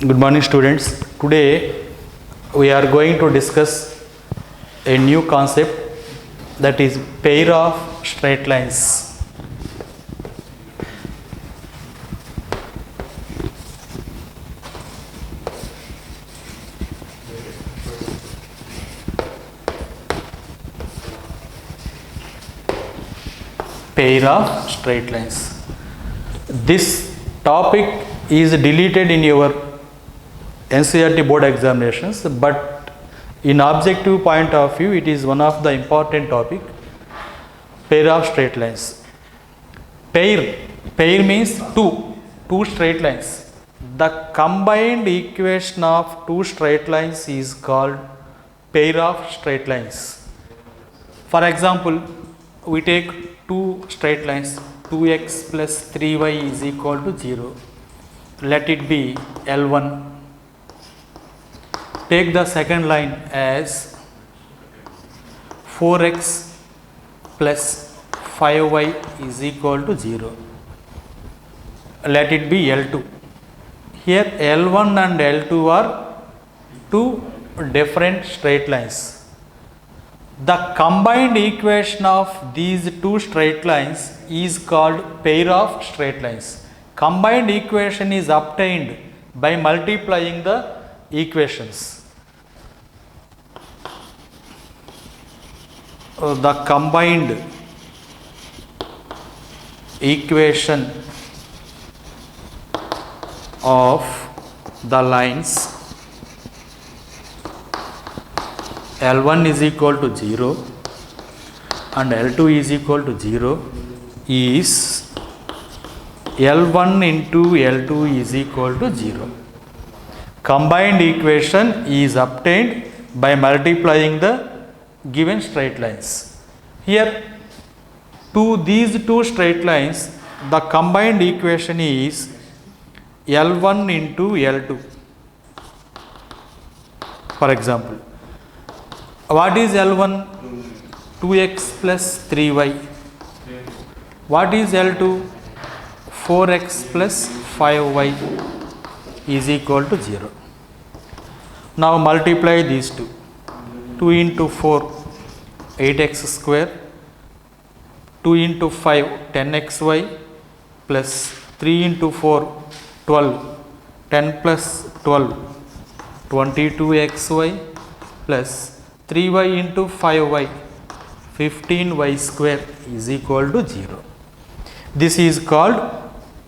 Good morning, students. Today we are going to discuss a new concept, that is pair of straight lines. Pair of straight lines. This topic is deleted in your NCERT board examinations, but in objective point of view it is one of the important topic. Pair of straight lines. Pair means two straight lines. The combined equation of two straight lines is called pair of straight lines. For example, we take two straight lines, 2x plus 3y is equal to 0. Let it be L1. Take the second line as 4x plus 5y is equal to 0. Let it be L2. Here L1 and L2 are two different straight lines. The combined equation of these two straight lines is called pair of straight lines. Combined equation is obtained by multiplying the equations. The combined equation of the lines L1 is equal to 0 and L2 is equal to 0 is L1 into L2 is equal to 0. Combined equation is obtained by multiplying the given straight lines. Here these two straight lines, the combined equation is L1 into L2. For example, what is L1? 2x plus 3y. What is L2? 4x plus 5y is equal to 0. Now multiply these two. 2 into 4, 8x square. 2 into 5, 10xy plus 3 into 4, 12. 10 plus 12, 22xy plus 3y into 5y, 15y square is equal to 0. This is called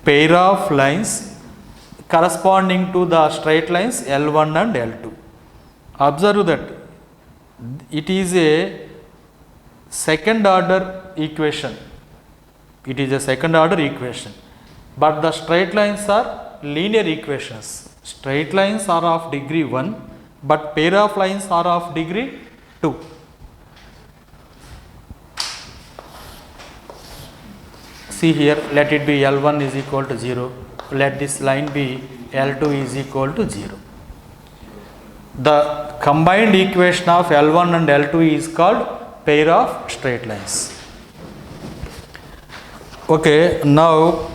pair of lines corresponding to the straight lines L1 and L2. Observe that it is a second order equation. It is a second order equation. But the straight lines are linear equations. Straight lines are of degree 1, but pair of lines are of degree 2. See here, let it be L1 is equal to 0. Let this line be L2 is equal to 0. The combined equation of L1 and L2 is called pair of straight lines. Okay, now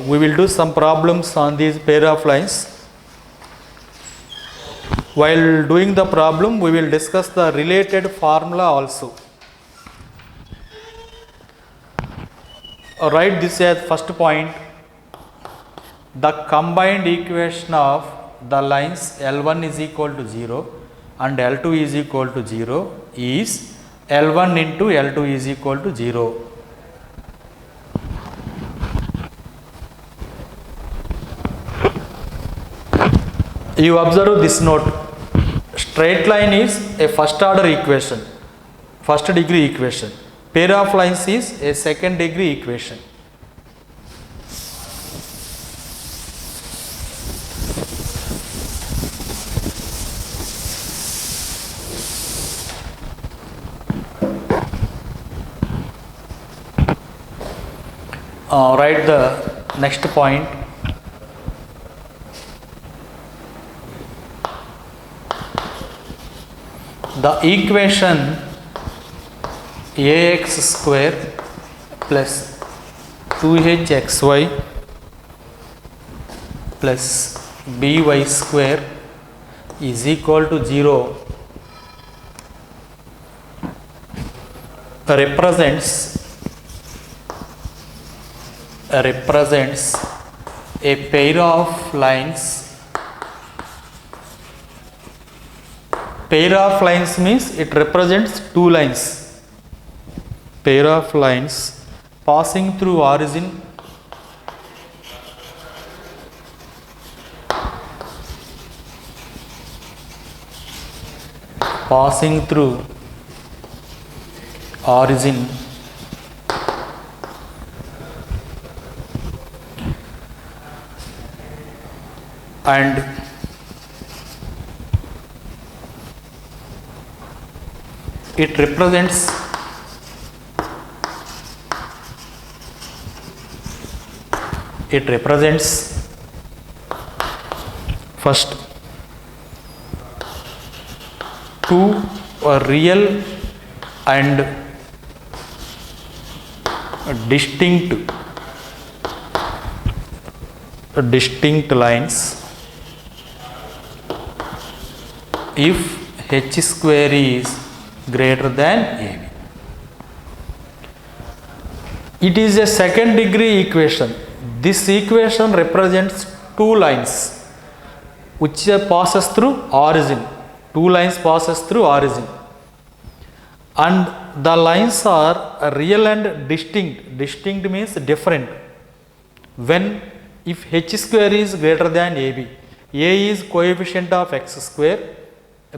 we will do some problems on these pair of lines. While doing the problem, we will discuss the related formula also. Write this as first point. The combined equation of the lines L1 is equal to 0 and L2 is equal to 0 is L1 into L2 is equal to 0. You observe this note. Straight line is a first order equation, first degree equation. Pair of lines is a second degree equation. Write the next point. The equation ax square plus 2hxy plus by square is equal to 0 represents a pair of lines. Pair of lines means it represents two lines. Pair of lines passing through origin and it represents first two real and distinct lines if h square is greater than AB. It is a second degree equation. This equation represents two lines which passes through origin. Two lines passes through origin, and the lines are real and distinct. Distinct means different. When if h square is greater than AB, A is coefficient of x square,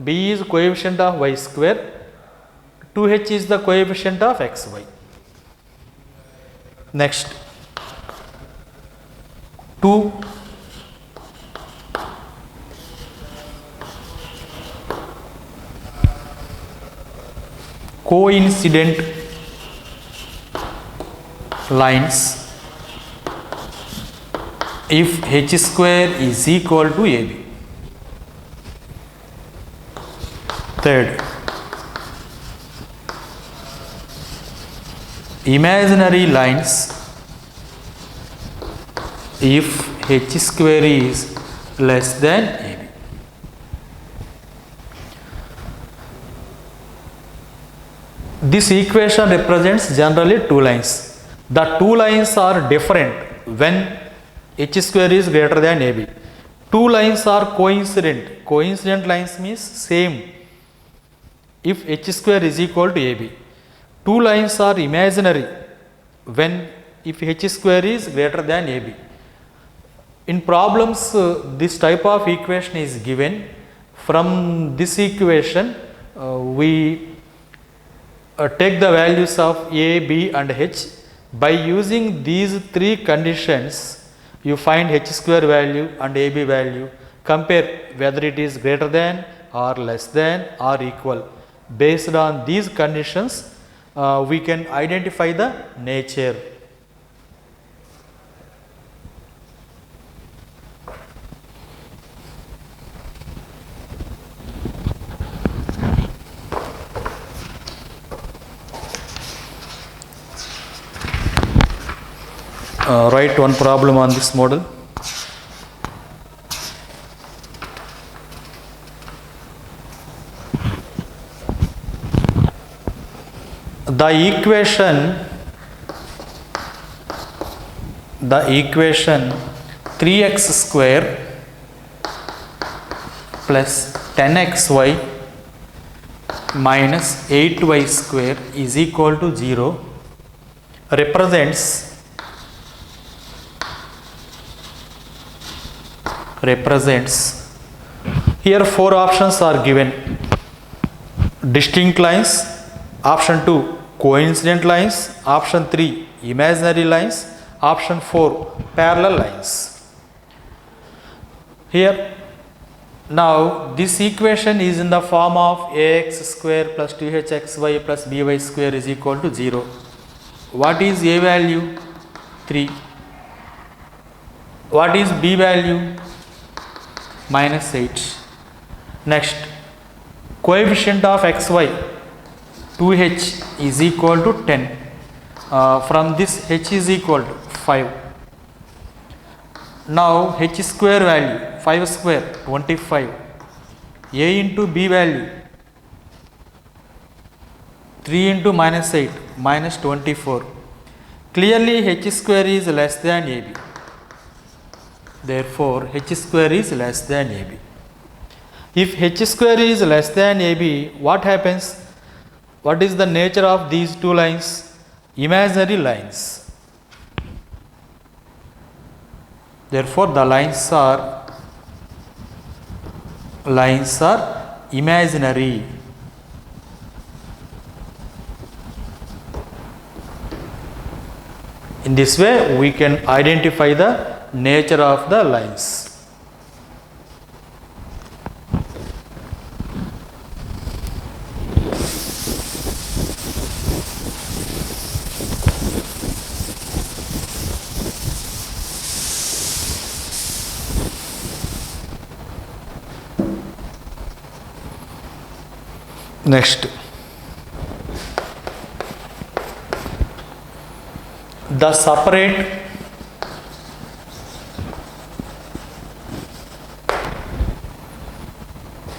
B is coefficient of y square, 2h is the coefficient of xy. Next, 2 coincident lines if h square is equal to AB. Third, imaginary lines if h square is less than AB. This equation represents generally two lines. The two lines are different when h square is greater than AB. Two lines are coincident. Coincident lines means same if h square is equal to AB. Two lines are imaginary when if h square is greater than AB. In problems, this type of equation is given. From this equation, we take the values of A, B and H. By using these three conditions, you find h square value and AB value. Compare whether it is greater than or less than or equal. Based on these conditions, we can identify the nature. Write one problem on this model. The equation 3x square plus 10xy minus 8y square is equal to 0 represents here four options are given: distinct lines, option 2 coincident lines, option 3 imaginary lines, option 4 parallel lines. Here now this equation is in the form of ax square plus 2hxy plus by square is equal to 0. What is a value? 3. What is b value? Minus 8. Next, coefficient of xy 2h is equal to 10. From this h is equal to 5. Now h square value 5 square 25, a into b value 3 into minus 8 minus 24. Clearly h square is less than ab. Therefore, h square is less than ab. If h square is less than ab, what happens? What is the nature of these two lines? Imaginary lines. Therefore, the lines are imaginary. In this way, we can identify the nature of the lines. Next, the separate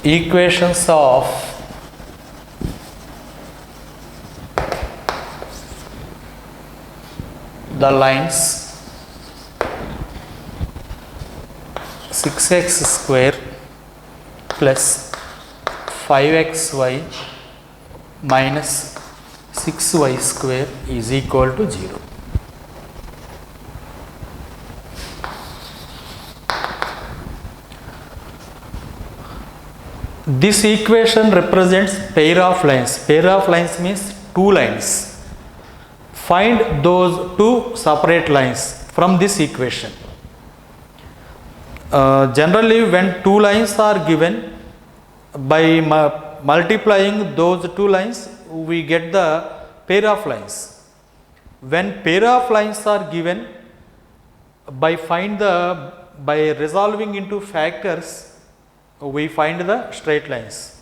equations of the lines 6x square plus 5xy minus 6y square is equal to 0. This equation represents pair of lines. Pair of lines means two lines. Find those two separate lines from this equation. Generally, when two lines are given, by multiplying those two lines, we get the pair of lines. When pair of lines are given, by resolving into factors, we find the straight lines.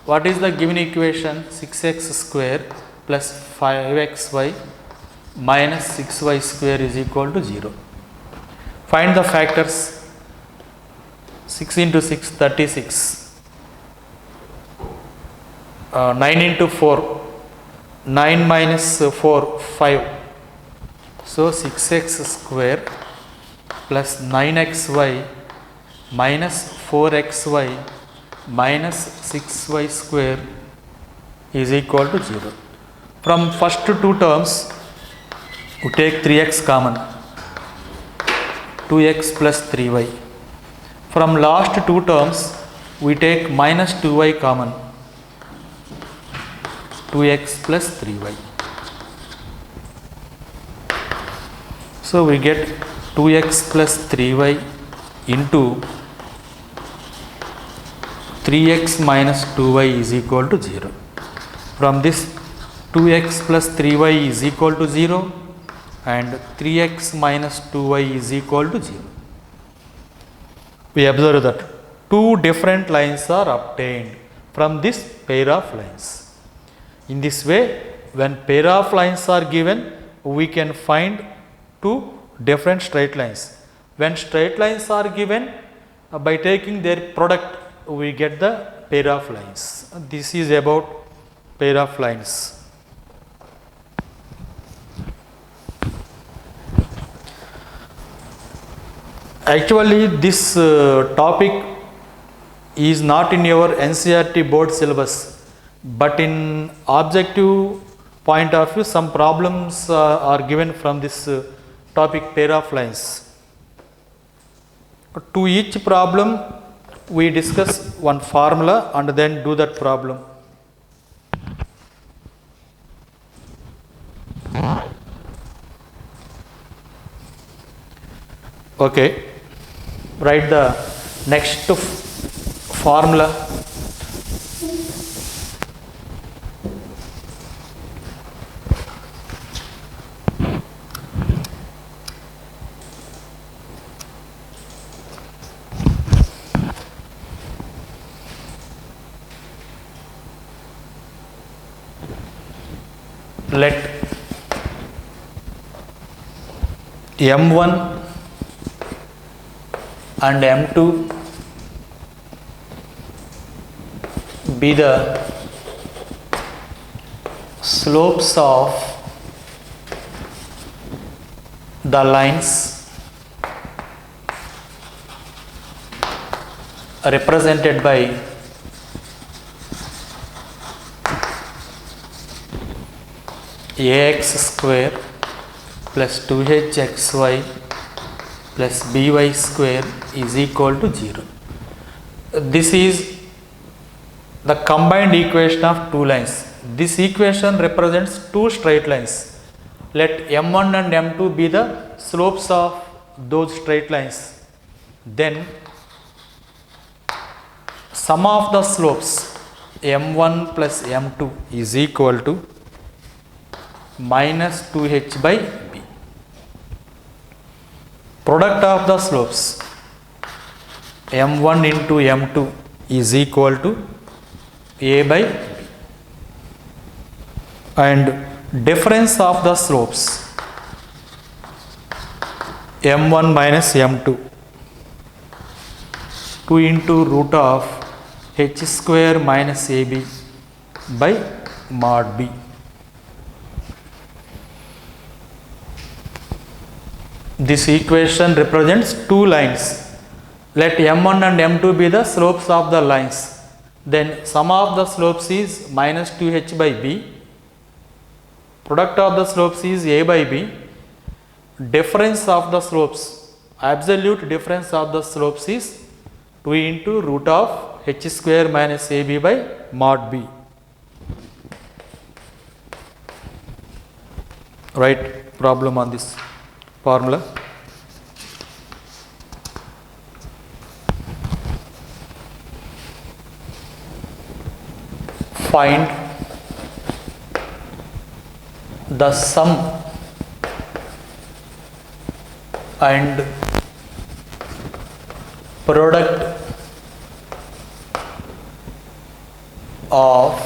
What is the given equation? 6x square plus 5xy minus 6y square is equal to 0. Find the factors. 6 into 6, 36. 9 into 4, 9 minus 4, 5. So 6x square plus 9xy minus 4xy minus 6y square is equal to 0. From first two terms, we take 3x common, 2x plus 3y. From last two terms, we take minus 2y common, 2x plus 3y. So we get 2x plus 3y into 3x minus 2y is equal to 0. From this, 2x plus 3y is equal to 0 and 3x minus 2y is equal to 0. We observe that two different lines are obtained from this pair of lines. In this way, when pair of lines are given, we can find two different straight lines. When straight lines are given, by taking their product, we get the pair of lines. This is about pair of lines. Actually, this topic is not in your NCERT board syllabus, but in objective point of view, some problems are given from this topic pair of lines. To each problem, we discuss one formula and then do that problem. Okay. Write the next formula. Let m1 and m2 be the slopes of the lines represented by ax square plus 2hxy plus by square is equal to 0. This is the combined equation of two lines. This equation represents two straight lines. Let m1 and m2 be the slopes of those straight lines. Then sum of the slopes m1 plus m2 is equal to minus 2h by b. Product of the slopes m1 into m2 is equal to a by b, and difference of the slopes m1 minus m2, 2 into root of h square minus ab by mod b. This equation represents two lines. Let m1 and m2 be the slopes of the lines. Then sum of the slopes is minus 2h by b. Product of the slopes is a by b. Difference of the slopes, absolute difference of the slopes is 2 into root of h square minus ab by mod b. Write problem on this formula. Find the sum and product of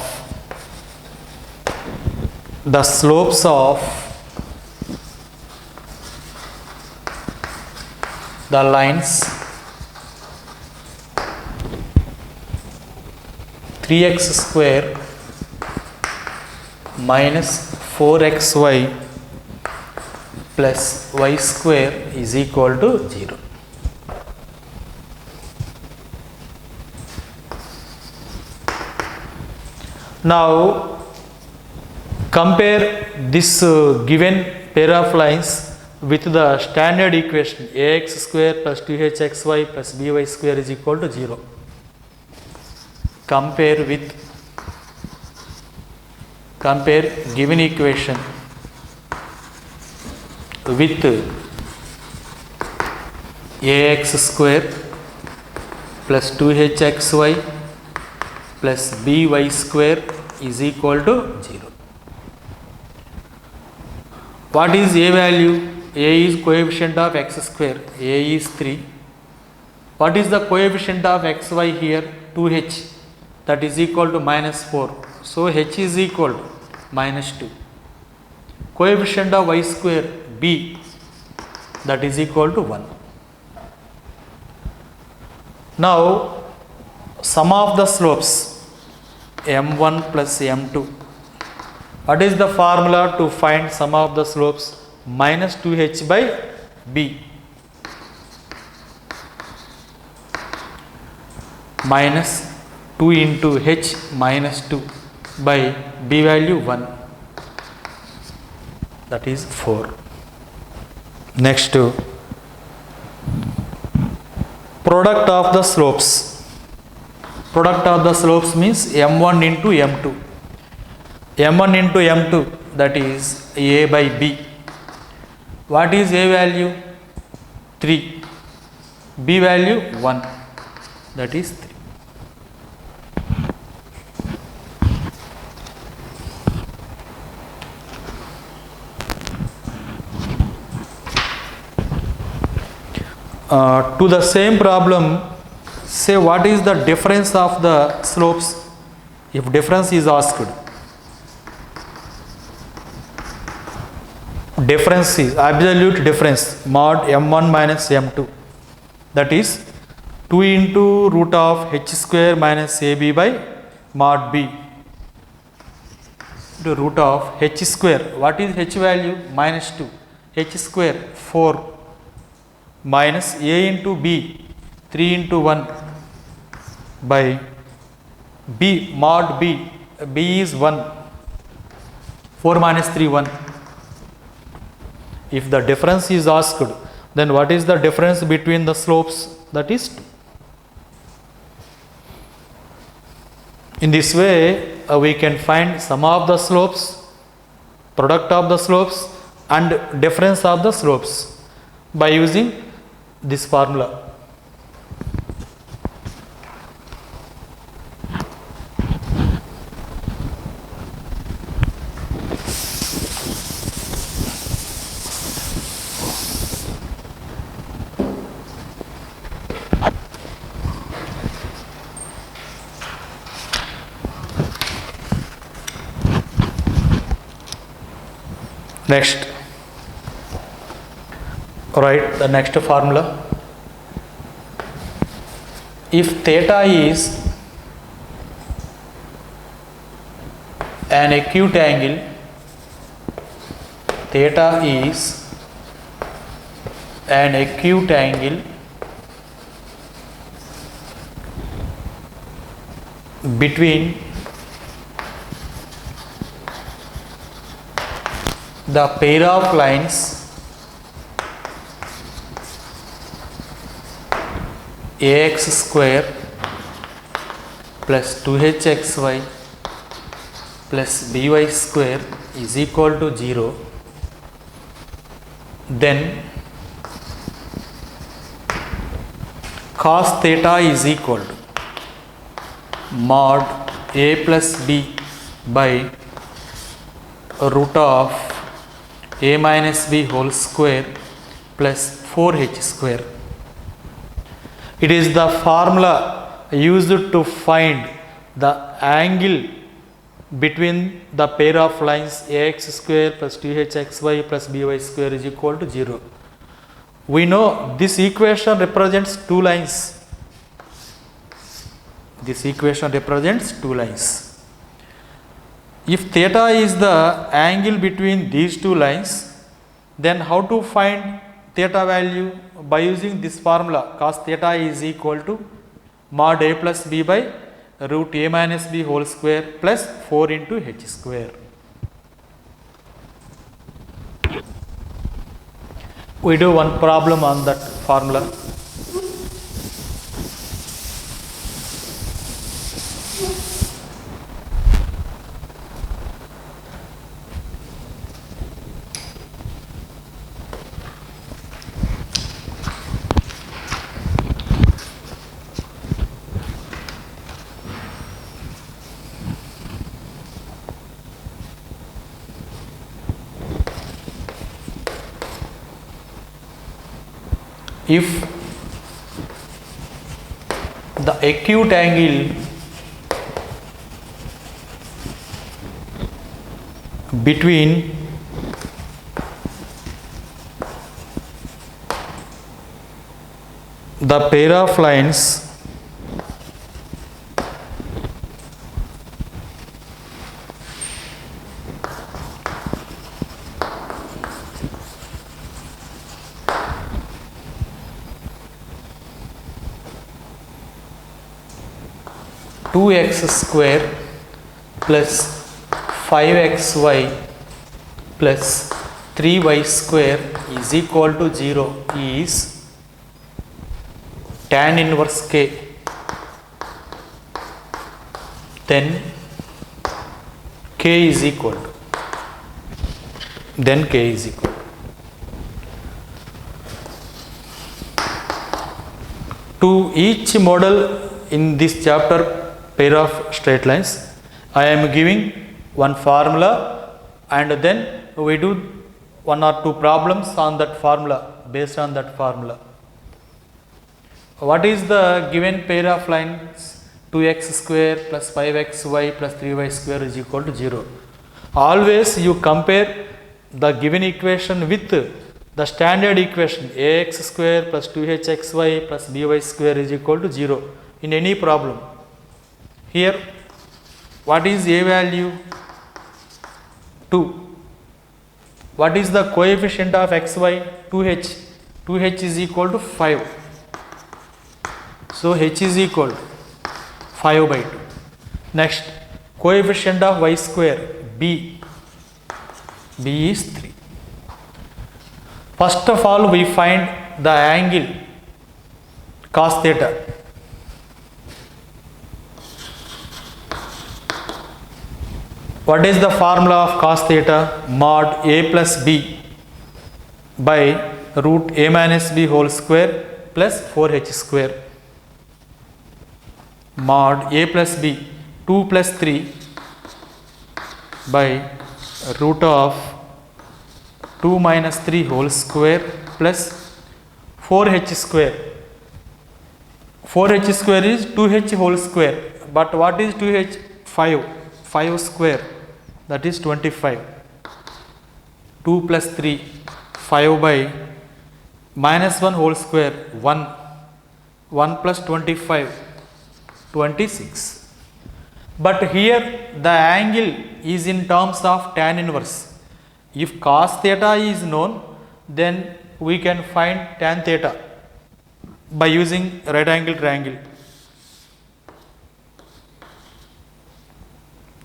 the slopes of the lines 3x square minus 4xy plus y square is equal to 0. Now compare this given pair of lines with the standard equation ax square plus 2hxy plus by square is equal to 0. Compare given equation with ax square plus 2hxy plus by square is equal to 0. What is a value? A is coefficient of x square, a is 3. What is the coefficient of xy here? 2h, that is equal to minus 4. So h is equal to minus 2. Coefficient of y square b, that is equal to 1. Now sum of the slopes m1 plus m2. What is the formula to find sum of the slopes? Minus 2h by b minus 2 into h minus 2 by b value 1, that is 4. Next, product of the slopes. Product of the slopes means m1 into m2. m1 into m2, that is a by b. What is a value? 3. B value 1, that is 3. To the same problem, say what is the difference of the slopes if difference is asked. difference is absolute difference mod m1 minus m2, that is 2 into root of h square minus ab by mod b to root of h square. What is h value? Minus 2. H square 4 minus a into b 3 into 1 by b mod b. B is 1. 4 minus 3 1. If the difference is asked, then what is the difference between the slopes? That is 2. In this way, we can find sum of the slopes, product of the slopes and difference of the slopes by using this formula. Next, write the next formula. If theta is an acute angle, theta is an acute angle between the pair of lines ax square plus 2hxy plus by square is equal to 0, then cos theta is equal to mod a plus b by root of a minus b whole square plus 4h square. It is the formula used to find the angle between the pair of lines ax square plus 2hxy plus by square is equal to 0. We know this equation represents two lines. This equation represents two lines. If theta is the angle between these two lines, then how to find theta value? By using this formula, cos theta is equal to mod a plus b by root a minus b whole square plus 4 into h square. We do one problem on that formula. If the acute angle between the pair of lines two x square plus 5xy plus 3y square is equal to 0 is tan inverse k, then k is equal to each model in this chapter pair of straight lines. I am giving one formula and then we do one or two problems on that formula, based on that formula. What is the given pair of lines? 2x square plus 5xy plus 3y square is equal to 0. Always you compare the given equation with the standard equation ax square plus 2hxy plus by square is equal to 0 in any problem. Here what is a value? 2. What is the coefficient of xy? 2h. 2h is equal to 5. So h is equal to 5 by 2. Next, coefficient of y square b. B is 3. First of all, we find the angle cos theta. What is the formula of cos theta? Mod a plus b by root a minus b whole square plus 4h square. Mod a plus b 2 plus 3 by root of 2 minus 3 whole square plus 4h square. 4h square is 2h whole square. But what is 2h? 5. 5 square, that is 25. 2 plus 3, 5 by minus 1 whole square, 1. 1 plus 25, 26. But here the angle is in terms of tan inverse. If cos theta is known, then we can find tan theta by using right angle triangle.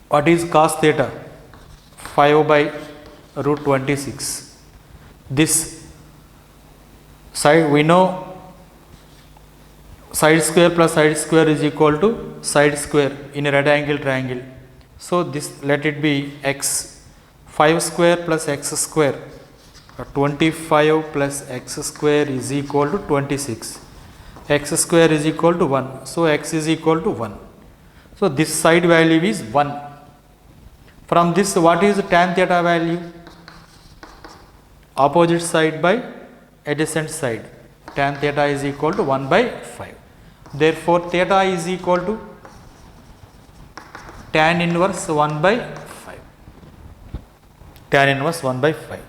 What is cos theta? 5 by root 26. This side we know side square plus side square is equal to side square in a right angle triangle. So this, let it be x. 5 square plus x square, 25 plus x square is equal to 26. X square is equal to 1. So x is equal to 1. So this side value is 1. From this, what is tan theta value? Opposite side by adjacent side. Tan theta is equal to 1 by 5. Therefore, theta is equal to tan inverse 1 by 5. Tan inverse 1 by 5.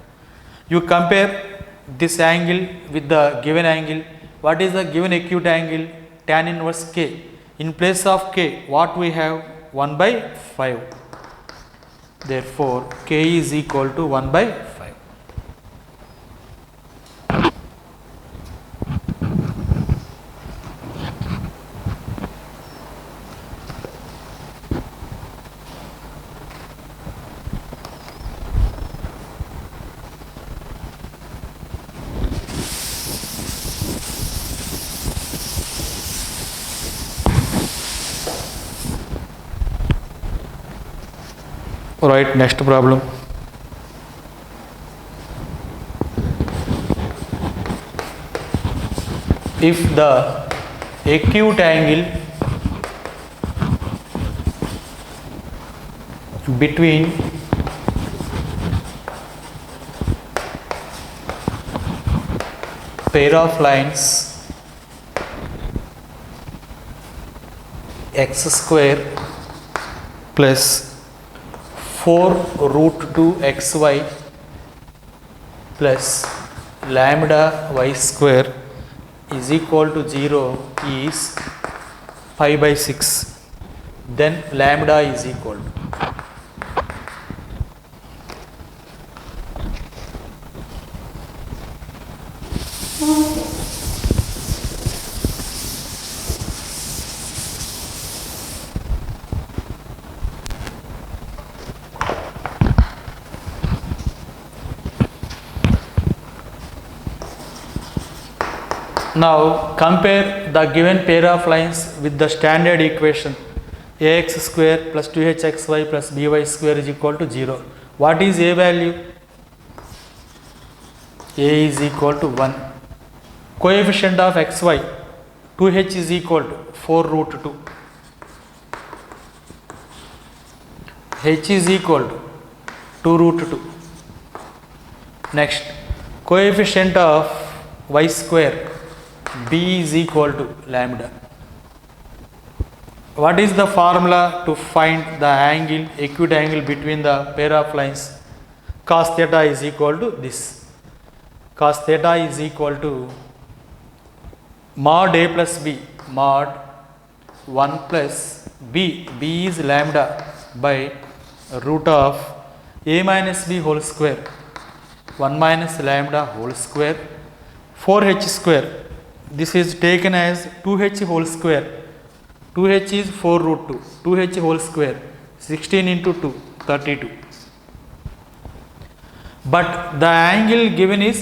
You compare this angle with the given angle. What is the given acute angle? Tan inverse k. In place of k, what we have? 1 by 5. Therefore, k is equal to 1 by 5. Right, next problem. If the acute angle between pair of lines x square plus 4 root 2 xy plus lambda y square is equal to 0 is 5 by 6, then lambda is equal to Now compare the given pair of lines with the standard equation ax square plus 2hxy plus by square is equal to 0. What is a value? A is equal to 1. Coefficient of xy 2h is equal to 4 root 2. H is equal to 2 root 2. Next, coefficient of y square b is equal to lambda. What is the formula to find the angle, acute angle between the pair of lines? cos theta is equal to this. Cos theta is equal to mod a plus b, mod 1 plus b, b is lambda by root of a minus b whole square, 1 minus lambda whole square, 4h square. This is taken as 2h whole square. 2h is 4 root 2. 2h whole square. 16 into 2, 32. But the angle given is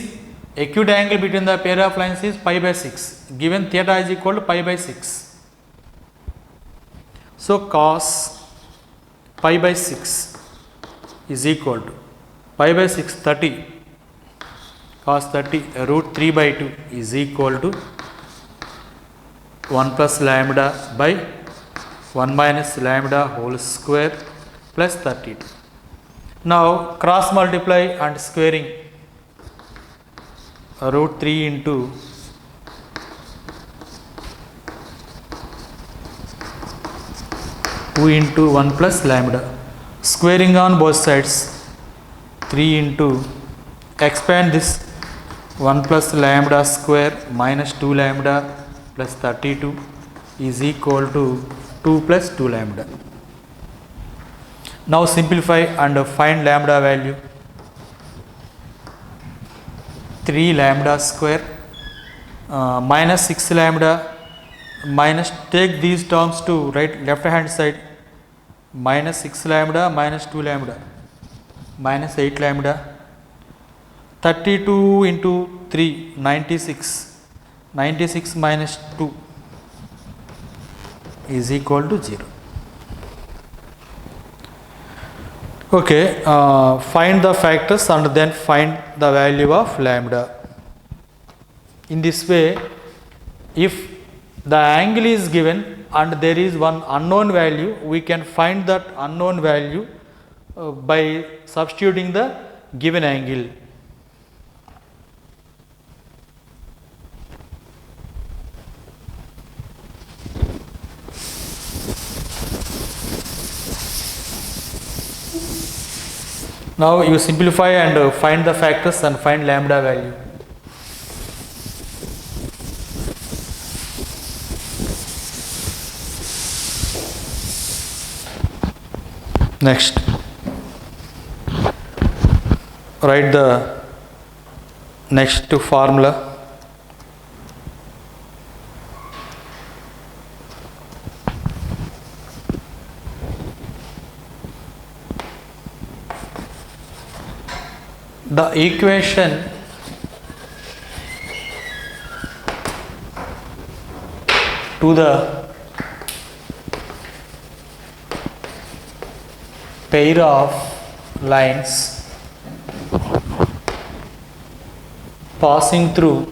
acute angle between the pair of lines is pi by 6. Given theta is equal to pi by 6. So cos pi by 6 is equal to pi by 6, 30. Cos 30 root 3 by 2 is equal to 1 plus lambda by 1 minus lambda whole square plus 32. Now cross multiply and squaring, root 3 into 2 into 1 plus lambda, squaring on both sides, 3 into, expand this, 1 plus lambda square minus 2 lambda plus 32 is equal to 2 plus 2 lambda. Now simplify and find lambda value. 3 lambda square minus 6 lambda, minus, take these terms to left hand side, minus 6 lambda minus 2 lambda minus 8 lambda, 32 into 3, 96, 96 minus 2 is equal to 0. Okay, find the factors and then find the value of lambda. In this way, if the angle is given and there is one unknown value, we can find that unknown value by substituting the given angle. Now you simplify and find the factors and find lambda value. Next, write the next formula. The equation to the pair of lines passing through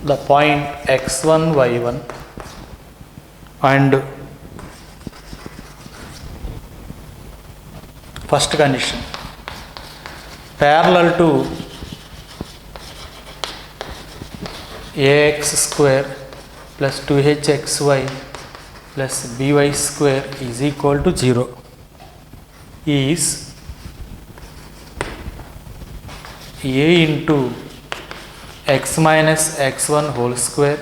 the point x1 y1 and first condition, parallel to ax square plus 2hxy plus by square is equal to 0 is a into x minus x1 whole square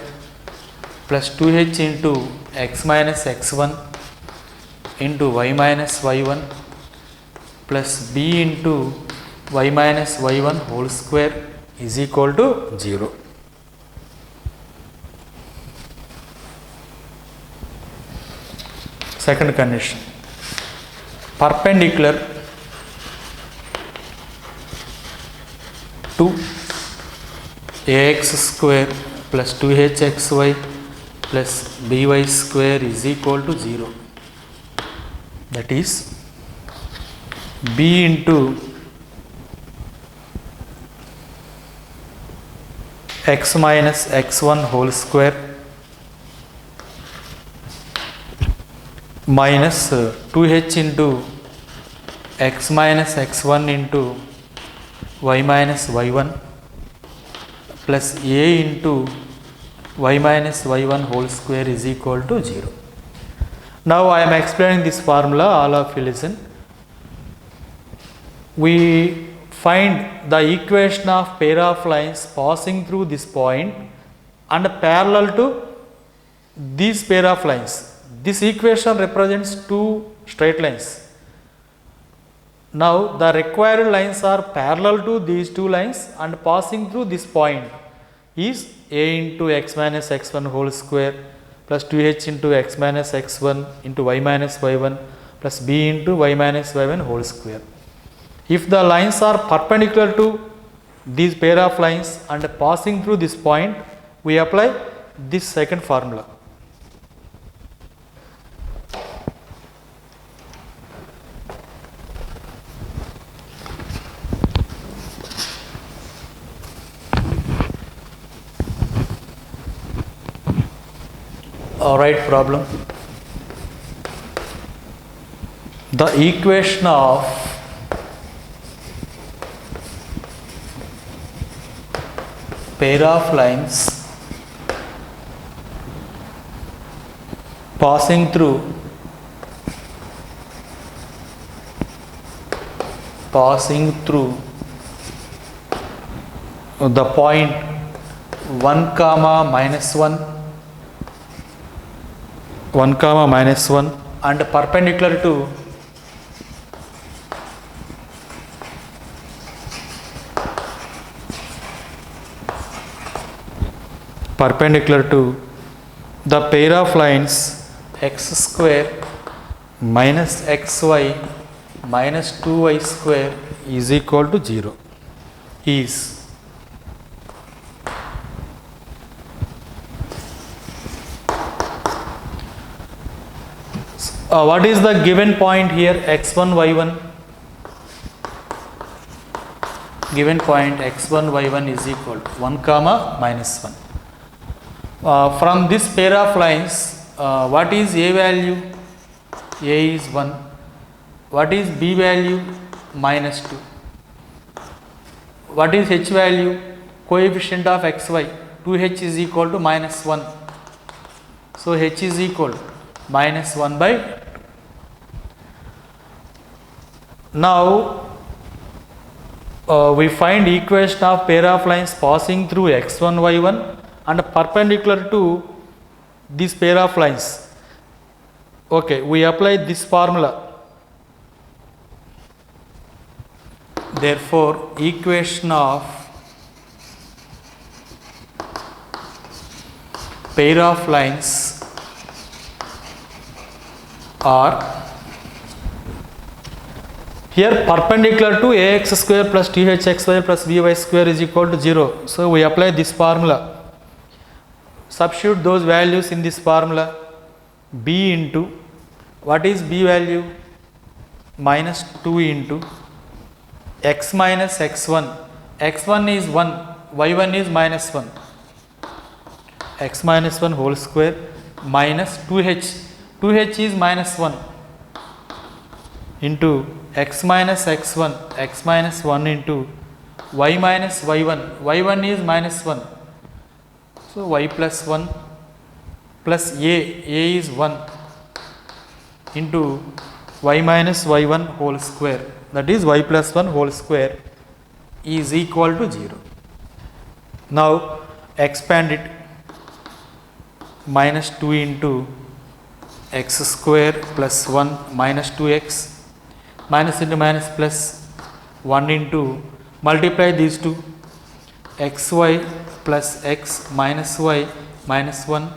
plus 2h into x minus x1 into y minus y1 plus b into y minus y1 whole square is equal to 0. Second condition, perpendicular to ax square plus 2hxy plus by square is equal to 0. That is b into x minus x1 whole square minus 2h into x minus x1 into y minus y1 plus a into y minus y1 whole square is equal to 0. Now I am explaining this formula, all of you listen. We find the equation of pair of lines passing through this point and parallel to these pair of lines. This equation represents two straight lines. Now the required lines are parallel to these two lines and passing through this point is a into x minus x1 whole square plus 2h into x minus x1 into y minus y1 plus b into y minus y1 whole square. If the lines are perpendicular to these pair of lines and passing through this point, we apply this second formula. Alright, problem. The equation of pair of lines passing through the point 1 comma minus 1 and perpendicular to the pair of lines x square minus xy minus 2y square is equal to 0 is what is the given point here? X1 y1. Given point x1 y1 is equal to 1 comma minus 1. From this pair of lines, what is a value? A is 1. What is b value? Minus 2. What is h value? Coefficient of xy. 2h is equal to minus 1. So h is equal to minus 1 by 2. Now we find equation of pair of lines passing through x1 y1 and perpendicular to this pair of lines. Okay, we apply this formula. Therefore, equation of pair of lines are here perpendicular to ax square plus 2hxy plus by square is equal to 0. So we apply this formula. Substitute those values in this formula. B into, what is b value? Minus 2 into x minus x1. x1 is 1, y1 is minus 1. X minus 1 whole square minus 2h. 2h is minus 1 into x minus x1, x minus 1 into y minus y1, y1 is minus 1. So y plus 1 plus a is 1 into y minus y1 whole square, that is y plus 1 whole square is equal to 0. Now expand it. Minus 2 into x square plus 1 minus 2x minus into minus plus 1 into multiply these two xy plus x minus y minus 1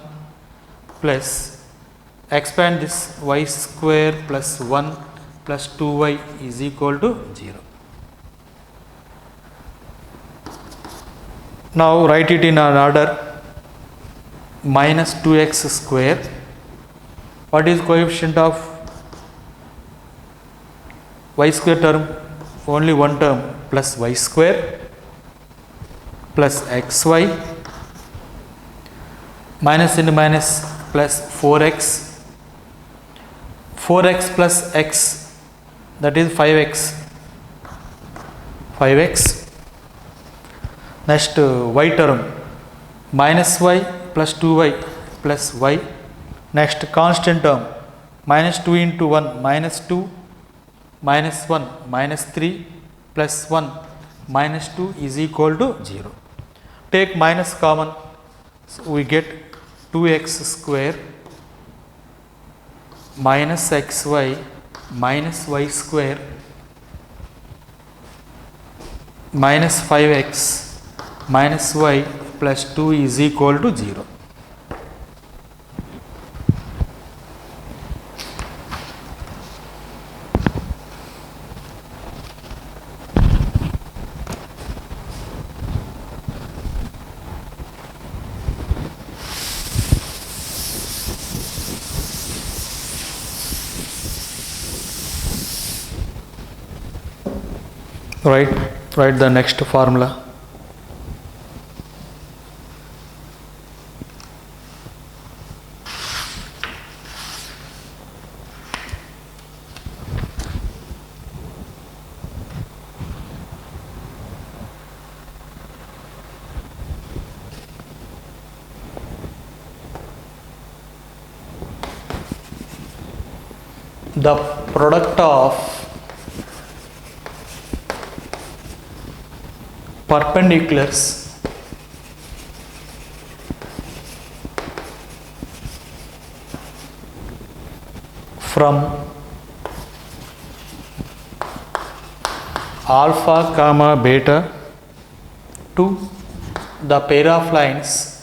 plus expand this y square plus 1 plus 2y is equal to 0. Now write it in an order. Minus 2x square. What is coefficient of y square term? Only one term, plus y square plus xy minus into minus plus 4x. 4x plus x, that is 5x. 5x. Next y term minus y plus 2y plus y. Next constant term, minus 2 into 1 minus 2 minus 1 minus 3 plus 1 minus 2 is equal to 0. Take minus common, so we get 2x square minus xy minus y square minus 5x minus y plus 2 is equal to 0. Write the next formula. The product of perpendiculars from alpha comma beta to the pair of lines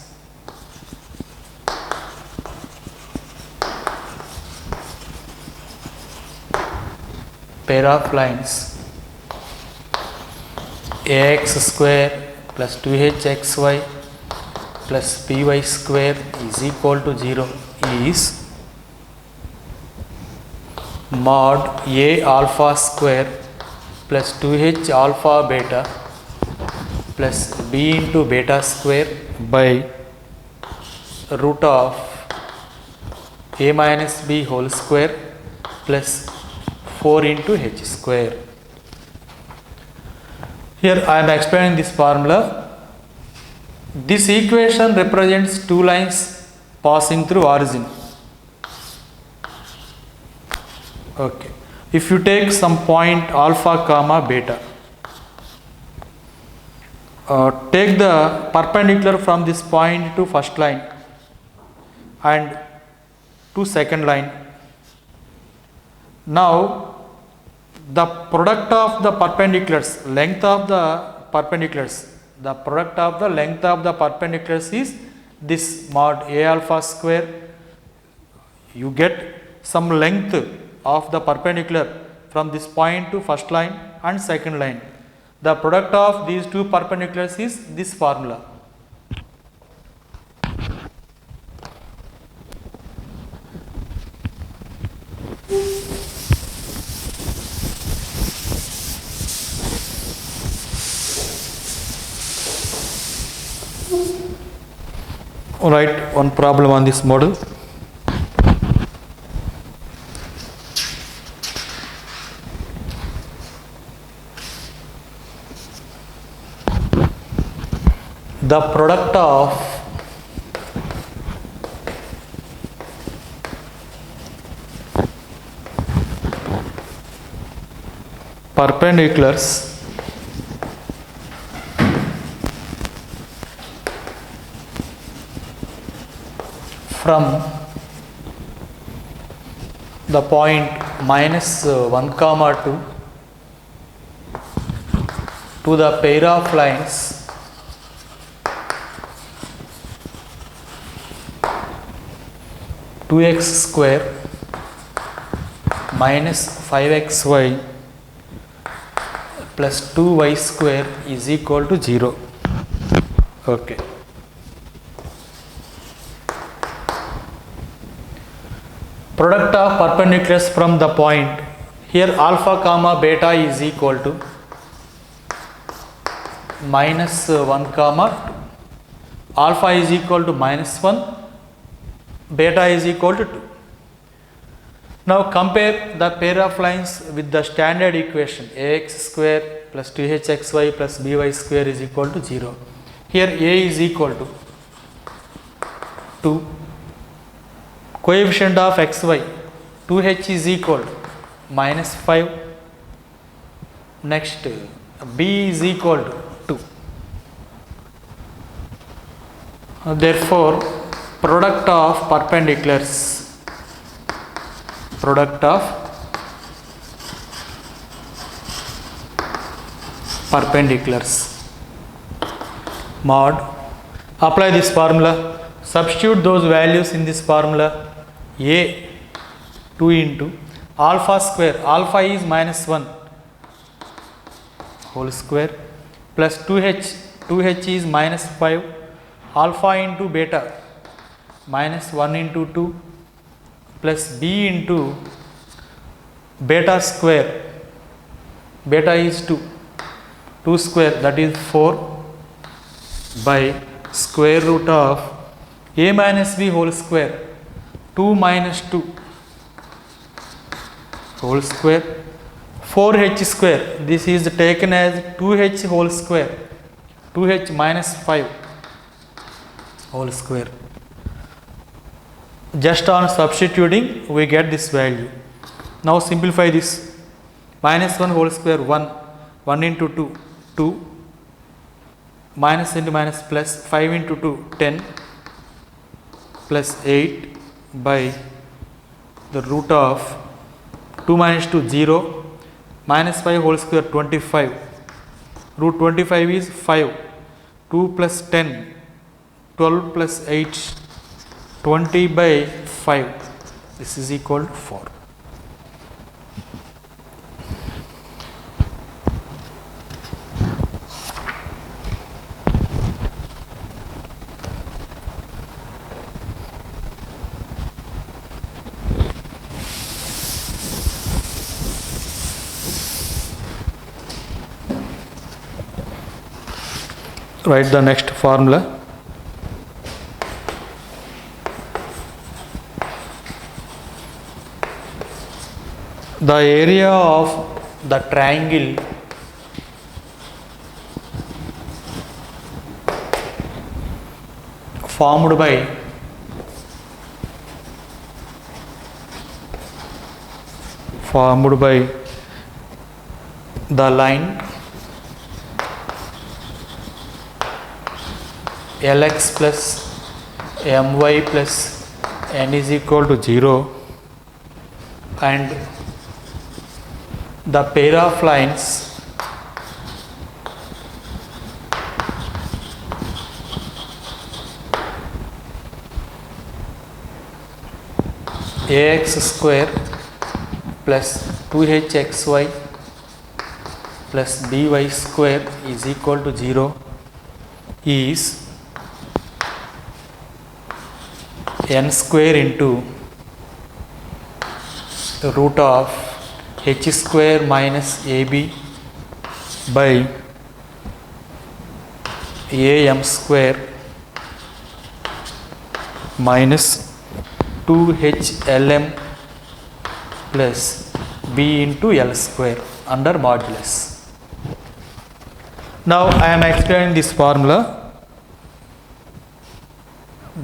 ax square plus 2hxy plus by square is equal to 0 is mod a alpha square plus 2h alpha beta plus b into beta square by root of a minus b whole square plus 4 into h square. Here I am explaining this formula. This equation represents two lines passing through origin. Okay. If you take some point alpha comma beta, take the perpendicular from this point to first line and to second line. Now the product of the perpendiculars, length of the perpendiculars, the product of the length of the perpendiculars is this mod a alpha square. You get some length of the perpendicular from this point to first line and second line. The product of these two perpendiculars is this formula. Alright, one problem on this model. The product of perpendiculars from the point minus 1 comma 2 to the pair of lines two x square minus 5xy plus 2y square is equal to 0. Okay. Product of perpendiculars from the point, here alpha comma beta is equal to minus 1 comma 2. Alpha is equal to minus 1, beta is equal to 2. Now compare the pair of lines with the standard equation ax square plus 2hxy plus by square is equal to 0. Here a is equal to 2. Coefficient of xy, 2h is equal minus 5. Next, b is equal to 2. Therefore, product of perpendiculars mod, apply this formula, substitute those values in this formula. A 2 into alpha square, alpha is minus 1 whole square, plus 2h is minus 5, alpha into beta minus 1 into 2, plus b into beta square, beta is 2 square, that is 4, by square root of a minus b whole square, 2 minus 2 whole square, 4h square, this is taken as 2h whole square, 2h minus 5 whole square. Just on substituting we get this value. Now simplify this. Minus 1 whole square 1 into 2, minus into minus plus, 5 into 2 10, plus 8 by the root of 2 minus 2 0, minus 5 whole square 25, root 25 is 5, 2 plus 10, 12 plus 8, 20 by 5, this is equal to 4. Write the next formula. The area of the triangle formed by the line Lx plus my plus n is equal to 0, and the pair of lines ax square plus 2hxy plus by square is equal to 0 is n square into the root of h square minus ab by am square minus 2hlm plus b into l square under modulus. Now I am explaining this formula.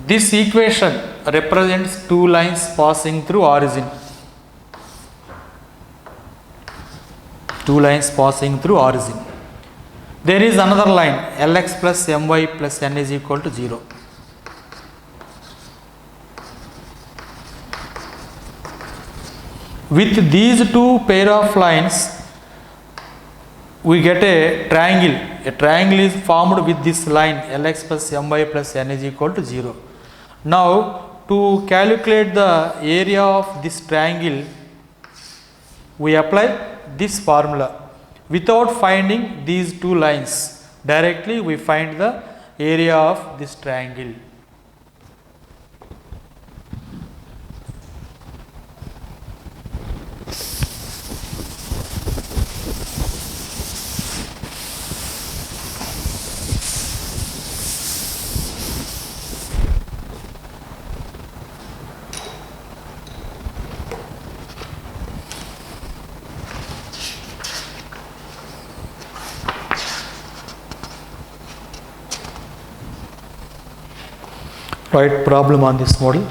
This equation represents two lines passing through origin. There is another line Lx plus my plus n is equal to 0. With these two pair of lines we get a triangle. A triangle is formed with this line Lx plus my plus n is equal to 0. Now to calculate the area of this triangle we apply this formula. Without finding these two lines, directly we find the area of this triangle. Write problem on this model.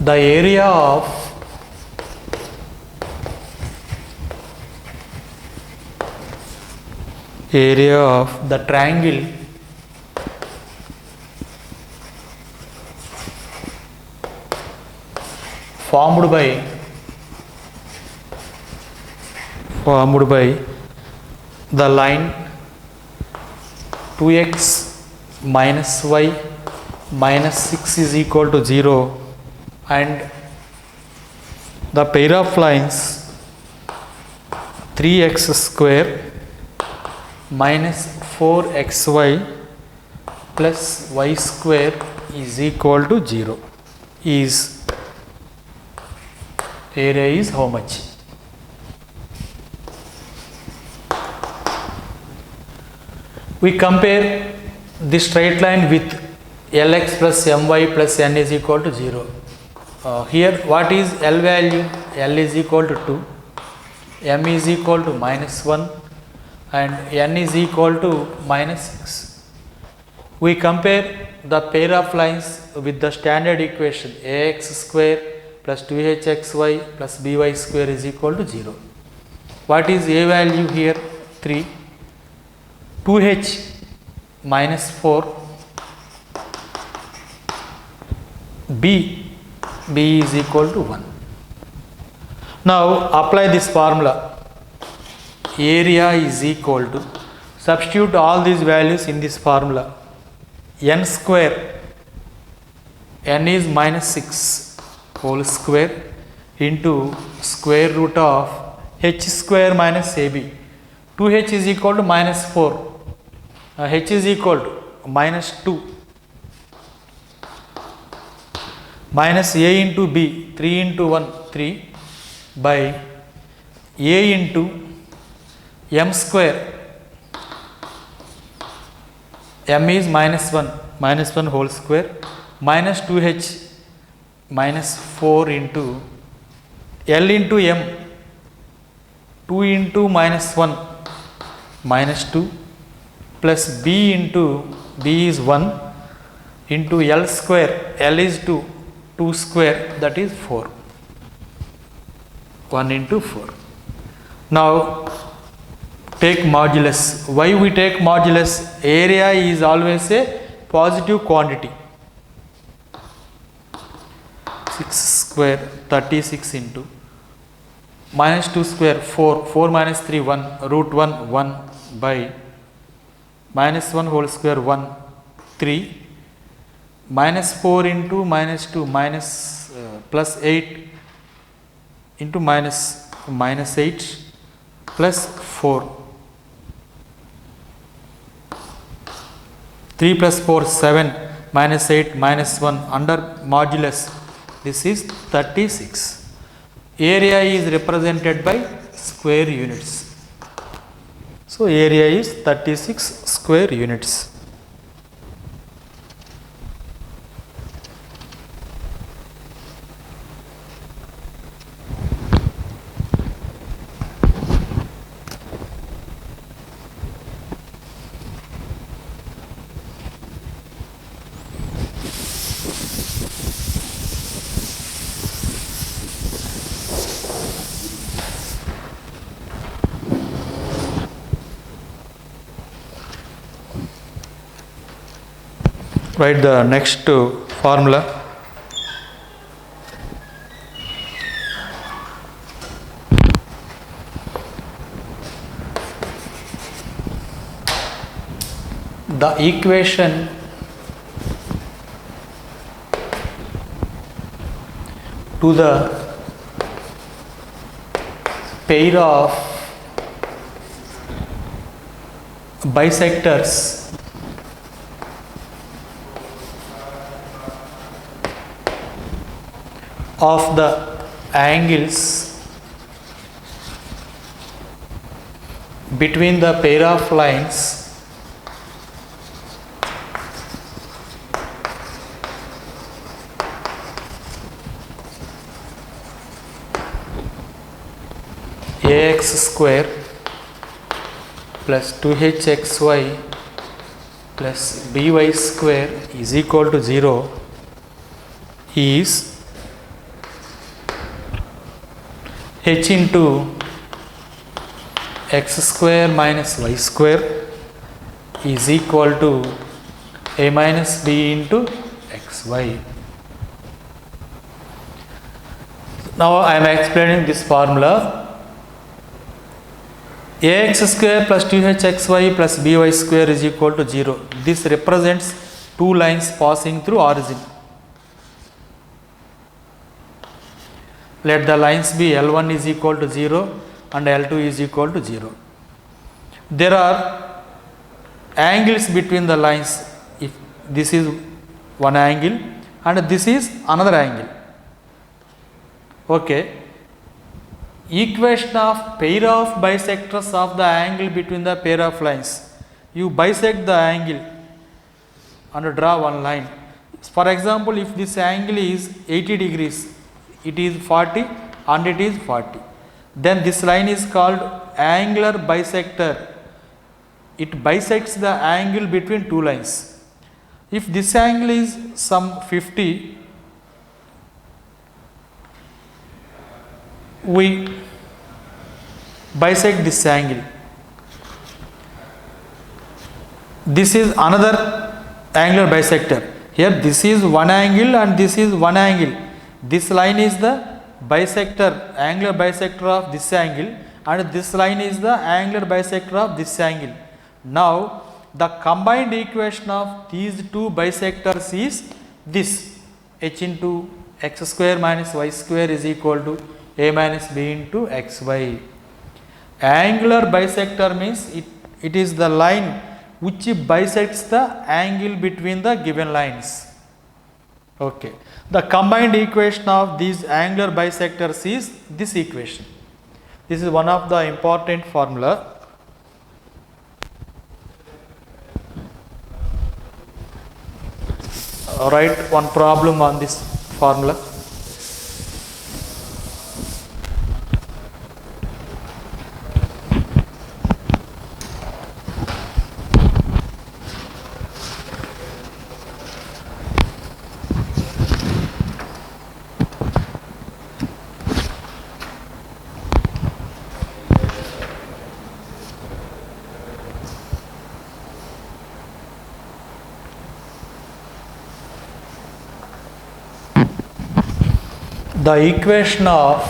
The area of the triangle formed by the line 2x minus y minus 6 is equal to 0 and the pair of lines 3x square minus 4xy plus y square is equal to 0 is area is how much? We compare this straight line with Lx plus My plus n is equal to 0. Here what is L value? L is equal to 2, M is equal to minus 1 and n is equal to minus 6. We compare the pair of lines with the standard equation ax square plus 2hxy plus by square is equal to 0. What is a value here? 3. 2h minus 4, b is equal to 1. Now apply this formula. Area is equal to, substitute all these values in this formula. N square, n is minus 6 whole square into square root of h square minus ab. 2h is equal to minus 4. H is equal to minus 2 minus a into b, 3 into 1 3 by a into m square, m is minus 1 whole square minus 2h minus 4 into L into m, 2 into minus 1 minus 2 plus b into b is 1 into L square, L is 2 square, that is 4, 1 into 4. Now take modulus. Why we take modulus? Area is always a positive quantity. 6 square 36 into minus 2 square 4 minus 3 1 root 1 by minus 1 whole square 1 3 minus 4 into minus 2 minus plus 8 into minus 8 plus 4 3 plus 4 7 minus 8 minus 1 under modulus, this is 36. Area is represented by square units. So area is 36 square units. Write the next formula. The equation to the pair of bisectors of the angles between the pair of lines ax square plus 2hxy plus by square is equal to 0 is h into x square minus y square is equal to a minus b into xy. Now I am explaining this formula. Ax square plus 2hxy plus by square is equal to 0. This represents two lines passing through origin. Let the lines be L1 is equal to 0 and L2 is equal to 0. There are angles between the lines. If this is one angle and this is another angle. Okay. Equation of pair of bisectors of the angle between the pair of lines. You bisect the angle and draw one line. For example, if this angle is 80 degrees, it is 40 and it is 40. Then this line is called angular bisector. It bisects the angle between two lines. If this angle is some 50, we bisect this angle. This is another angular bisector. Here this is one angle and this is one angle. This line is the bisector, angular bisector of this angle, and this line is the angular bisector of this angle. Now the combined equation of these two bisectors is this: h into x square minus y square is equal to a minus b into xy. Angular bisector means it is the line which bisects the angle between the given lines. Okay. The combined equation of these angular bisectors is this equation. This is one of the important formula. Write one problem on this formula. The equation of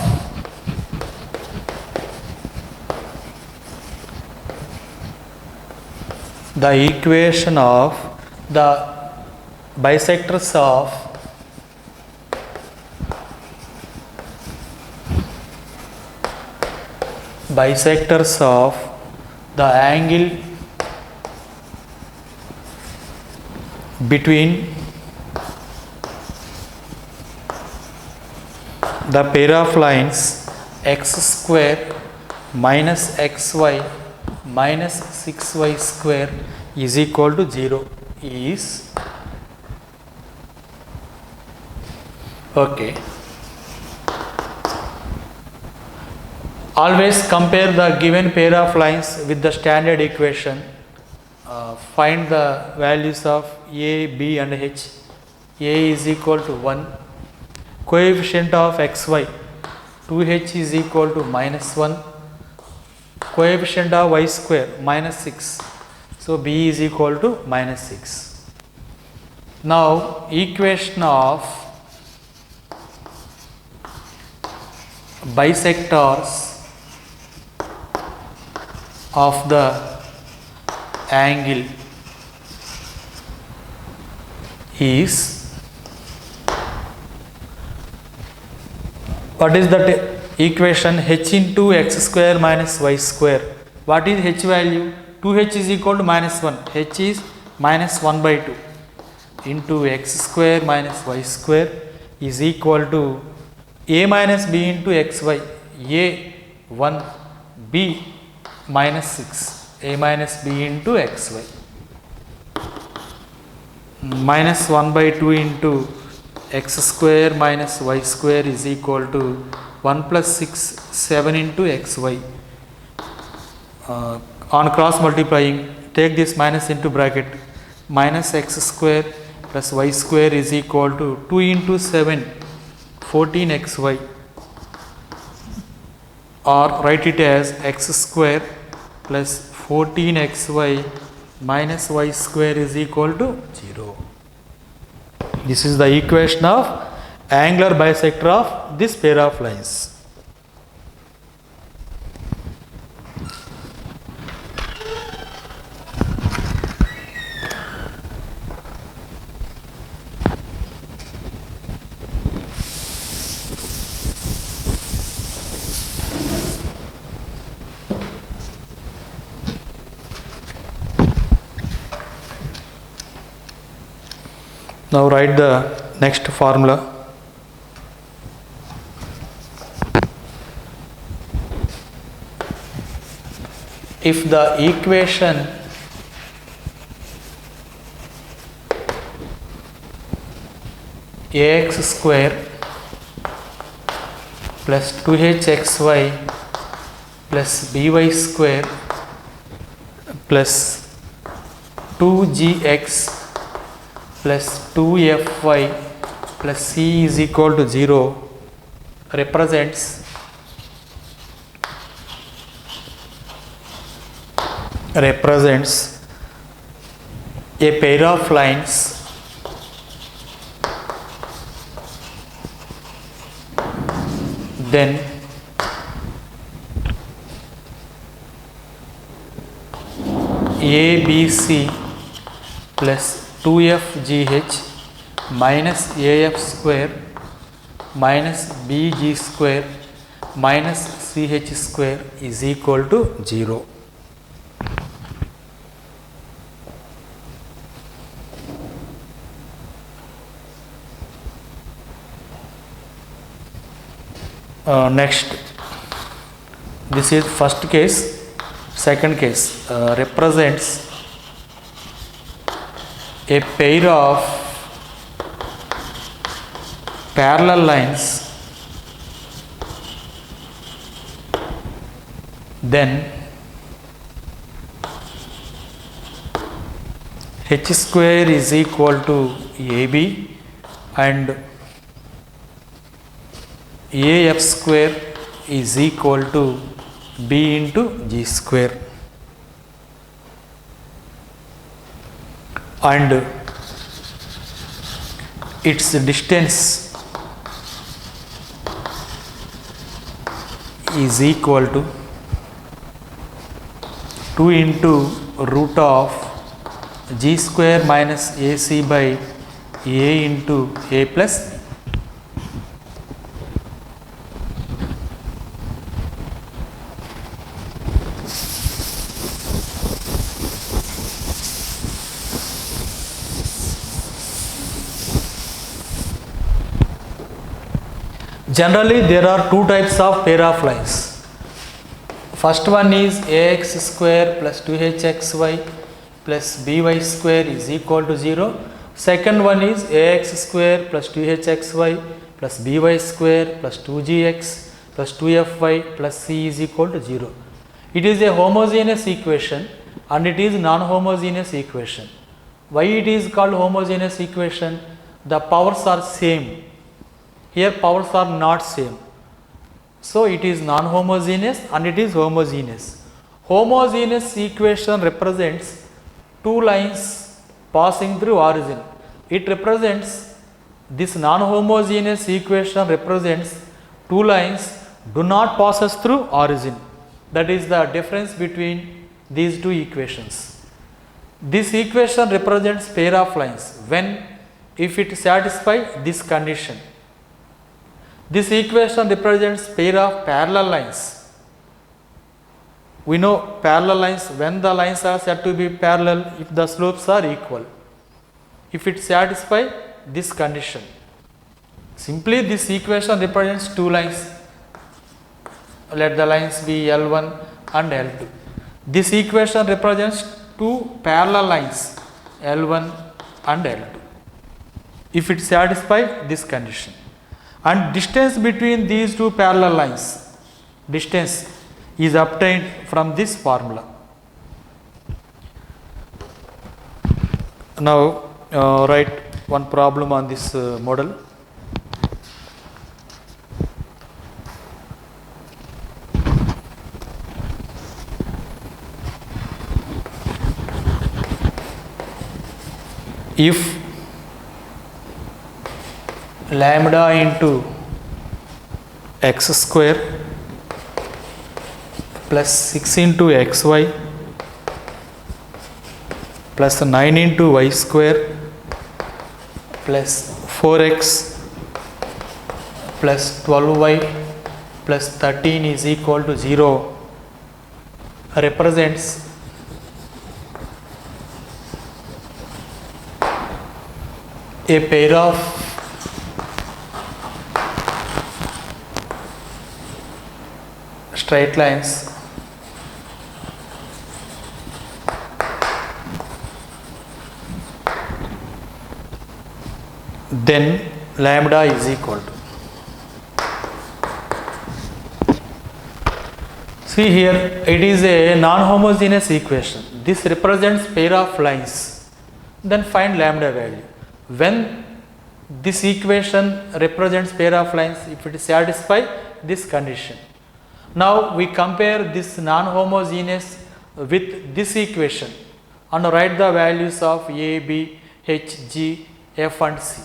the bisectors of the angle between the pair of lines x square minus xy minus 6y square is equal to 0 is okay. Always compare the given pair of lines with the standard equation. Find the values of a, b and h. A is equal to 1. Coefficient of xy 2h is equal to minus 1. Coefficient of y square minus 6. So b is equal to minus 6. Now equation of bisectors of the angle is, what is that equation? H into x square minus y square. What is h value? 2h is equal to minus 1. H is minus 1 by 2 into x square minus y square is equal to a minus b into xy. A 1, b minus 6. A minus b into xy. Minus 1 by 2 into x square minus y square is equal to 1 plus 6, 7 into xy. On cross multiplying, take this minus into bracket. minus x square plus y square is equal to 2 into 7 14xy, or write it as x square plus 14xy minus y square is equal to 0. This is the equation of angular bisector of this pair of lines. Now write the next formula. If the equation ax square plus 2hxy plus by square plus 2gx plus 2fy plus c is equal to 0 represents a pair of lines then ABC plus 2fgh minus af square minus bg square minus ch square is equal to 0. Next, this is first case. Second case represents a pair of parallel lines then h square is equal to ab and af square is equal to b into g square, and its distance is equal to 2 into root of g square minus ac by a into a plus b. Generally, there are two types of pair of lines. First one is ax square plus 2hxy plus by square is equal to 0. Second one is ax square plus 2hxy plus by square plus 2gx plus 2fy plus c is equal to 0. It is a homogeneous equation and it is non-homogeneous equation. Why it is called homogeneous equation? The powers are same. Here powers are not same. So it is non-homogeneous and it is homogeneous. Homogeneous equation represents two lines passing through origin. It represents, this non-homogeneous equation represents two lines do not passes through origin. That is the difference between these two equations. This equation represents pair of lines when if it satisfies this condition. This equation represents pair of parallel lines. We know parallel lines, when the lines are said to be parallel if the slopes are equal, if it satisfies this condition. Simply this equation represents two lines. Let the lines be L1 and L2. This equation represents two parallel lines L1 and L2 if it satisfies this condition. And distance between these two parallel lines, distance is obtained from this formula. Now write one problem on this model. If lambda into x square plus 6 into xy plus 9 into y square plus 4x plus 12y plus 13 is equal to 0 represents a pair of straight lines then lambda is equal to, see here it is a non-homogeneous equation. This represents pair of lines, then find lambda value. When this equation represents pair of lines, if it satisfies this condition. Now we compare this non-homogeneous with this equation and write the values of A, B, H, G, F and C.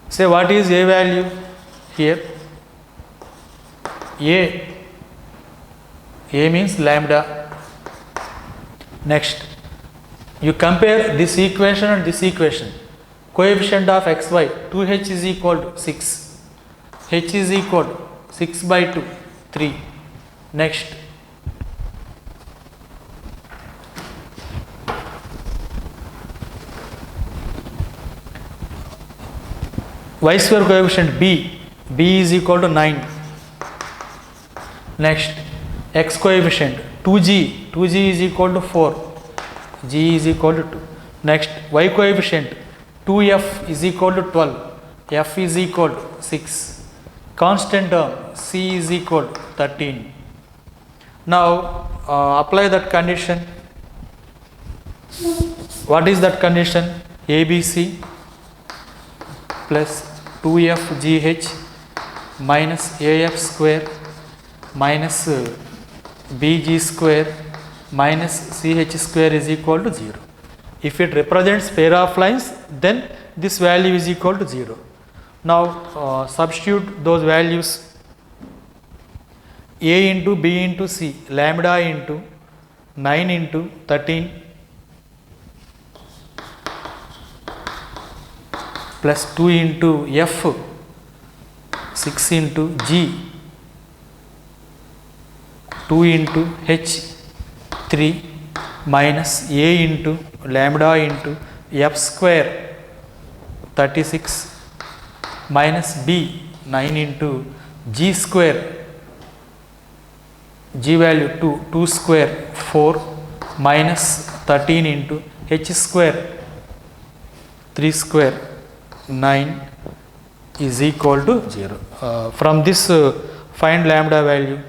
Say what is A value here? A means lambda. Next, you compare this equation and this equation. Coefficient of xy, 2h is equal to 6. H is equal to 6 by 2, 3. Next, y square coefficient b is equal to 9. Next, x coefficient 2g is equal to 4, g is equal to 2. Next, y coefficient 2f is equal to 12, f is equal to 6. Constant term c is equal to 13. Now apply that condition. What is that condition? ABC plus 2fgh minus af square minus bg square minus ch square is equal to 0. If it represents pair of lines, then this value is equal to 0. Now substitute those values. A into B into C, lambda into 9 into 13 plus 2 into F, 6 into G, 2 into H, 3 minus A into lambda into F square, 36 minus B, 9 into G square, G value 2 square 4 minus 13 into H square 3 square 9 is equal to 0. From this find lambda value.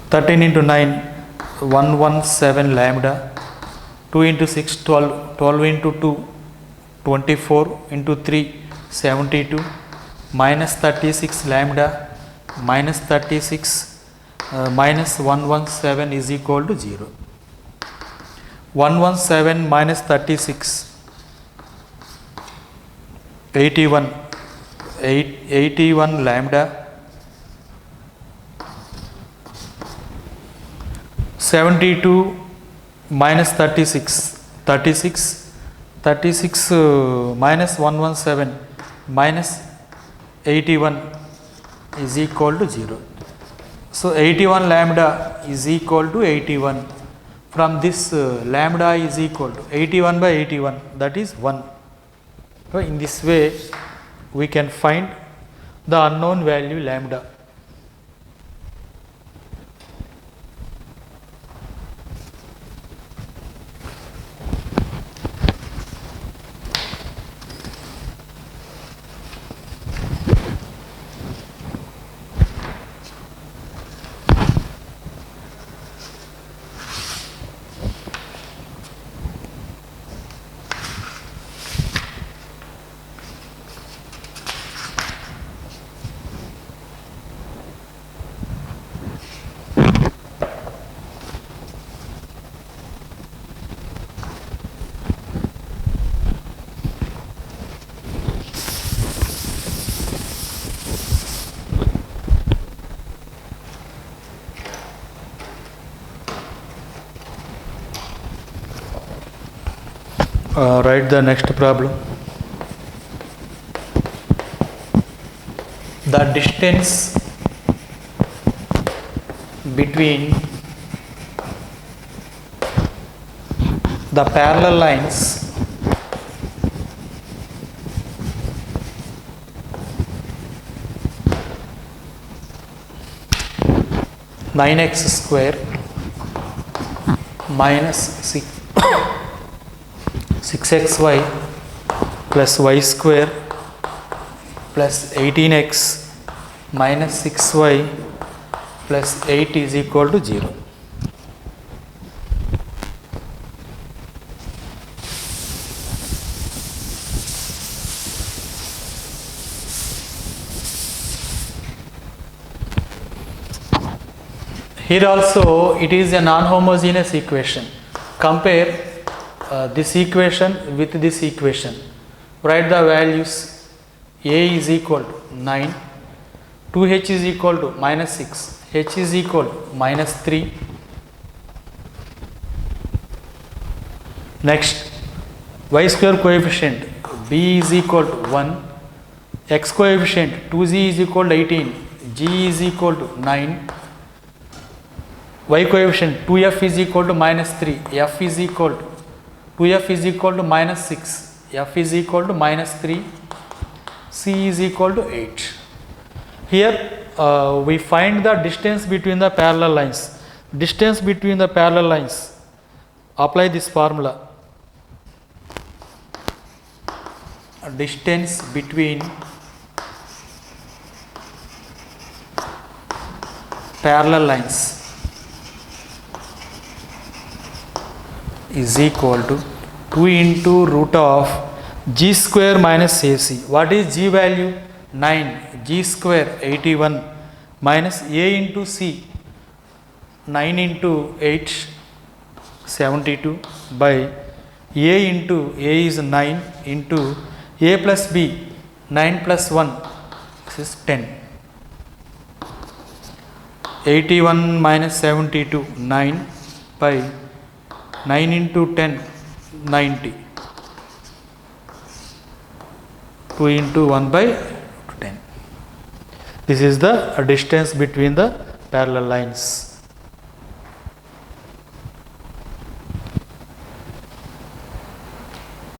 (13 into 9) 117 lambda, 2 into 6 12, 12 into 2 24 into 3 72 minus 36 lambda minus 36 minus 117 is equal to 0. 117 minus 36 81 lambda 72 minus 36 minus 117 minus 81 is equal to 0. So 81 lambda is equal to 81. From this lambda is equal to 81 by 81, that is 1. So in this way we can find the unknown value lambda. Write the next problem. The distance between the parallel lines nine x square minus 6xy plus y square plus 18x minus 6y plus 8 is equal to 0. Here also it is a non-homogeneous equation. Compare this equation with this equation. Write the values. A is equal to 9, 2h is equal to minus 6, h is equal to minus 3. Next, y square coefficient b is equal to 1, x coefficient 2z is equal to 18, g is equal to 9, y coefficient 2f is equal to minus 3, f is equal to 2f is equal to minus 6, f is equal to minus 3, c is equal to 8. Here we find the distance between the parallel lines. Distance between the parallel lines. Apply this formula. Distance between parallel lines is equal to 2 into root of g square minus ac. What is g value? 9. G square 81 minus a into c 9 into 8 72 by a into a is 9 into a plus b 9 plus 1, this is 10. 81 minus 72 9 by 9 into 10 90. 2 into 1 by 10. This is the distance between the parallel lines.